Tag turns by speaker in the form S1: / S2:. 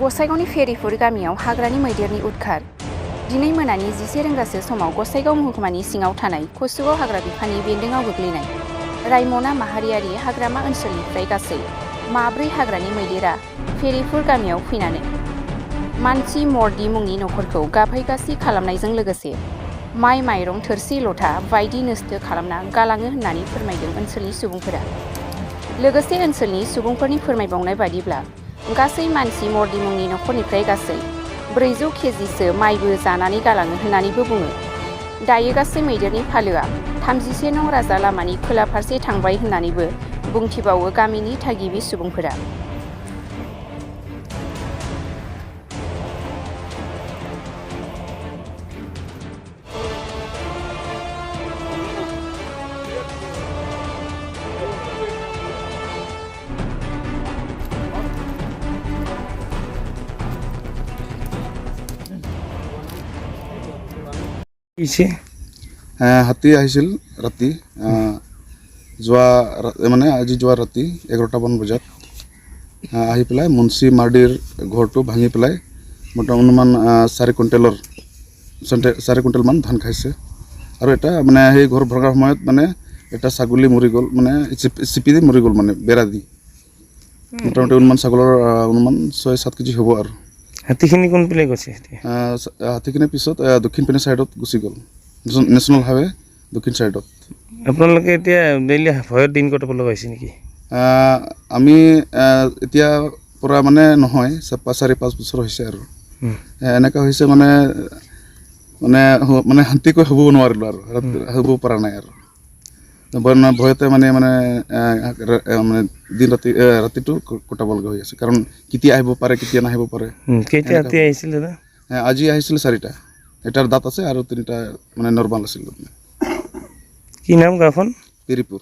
S1: गसाइगावनि फेरिफुर गामियाव हाग्रानि मैदेरनि उदखार। दिनै मोनानि 11 रिंगासो समाव गसाइगाव महकुमानि सिङाव थानाय कसुगाव हाग्रा बिफाननि बेन्दोंआव गोग्लैनाय रायमना माहारियारि हाग्रामा ओनसोलनिफ्राय गासै 4 हाग्रानि मैदेरा फेरिफुर गामियाव फैनानै मानसि मर्दि मुंनि नखरखौ गाफायगासि खालामनायजों लोगोसे माइ माइरं थोरसि लथा बायदि नस्थ खालामना गालाङो होननानै फोरमायदों ओनसोलनि सुबुंफोरा। लोगोसे ओनसोलनि सुबुंफोरनि फोरमायबावनाय बादिब्ला गासै मानसि मर्दि मुंनि नखरनिफ्राय गासै 400 केजिसो माइबो जानानै गालाङो होननानैबो बुङो। दायो गासै मैदेरनि फालोआ 31 नं राजा लामानि खोला फारसे थांबाय होननानैबो बुंथिबावो गामिनि थागिबि सुबुंफोरा।
S2: হাতী আহিছিল ৰাতি মানে আজি যোৱা ৰাতি 11টামান বজাত আহি পেলাই মুন্সি মাৰ্ডিৰ ঘৰটো ভাঙি পেলাই মোটামুটিমান 4 কুইণ্টেলমান ধান খাইছে। আৰু এটা মানে সেই ঘৰ ভঙাৰ সময়ত মানে এটা ছাগলী মৰি গ'ল, মানে চিপি দি মৰি গ'ল, মানে বেৰা দি। মোটামুটি অনুমান ছাগলৰ অনুমান 6-7 কেজি হ'ব। আৰু
S3: হাতীখিনি কোন পিনে গৈছে?
S2: হাতীখিনি পিছত দক্ষিণ পিনে ছাইডত গুচি গ'ল, নেশ্যনেল হাইৱে দক্ষিণ ছাইডত।
S3: আপোনালোকে এতিয়া ডেইলি ভয়ত দিন কটাব লগা হৈছে নেকি?
S2: আমি এতিয়া পৰা মানে নহয়, 4-5 বছৰ হৈছে আৰু এনেকুৱা হৈছে মানে মানে মানে শান্তিকৈ হ'ব নোৱাৰিলোঁ আৰু হ'ব পৰা নাই আৰু ভয়তে মানে দিন ৰাতিটো কটাব লগা হৈ আছে। কাৰণ কেতিয়া আহিব পাৰে কেতিয়া নাহিব পাৰে।
S3: কেইটা হাতী আহিছিল দাদা?
S2: আজি আহিছিল 4টা, এটাৰ দাঁত আছে আৰু 3টা মানে নৰ্মাল আছিল।
S3: কি নাম গাঁওখন?
S2: পেৰিপুৰ।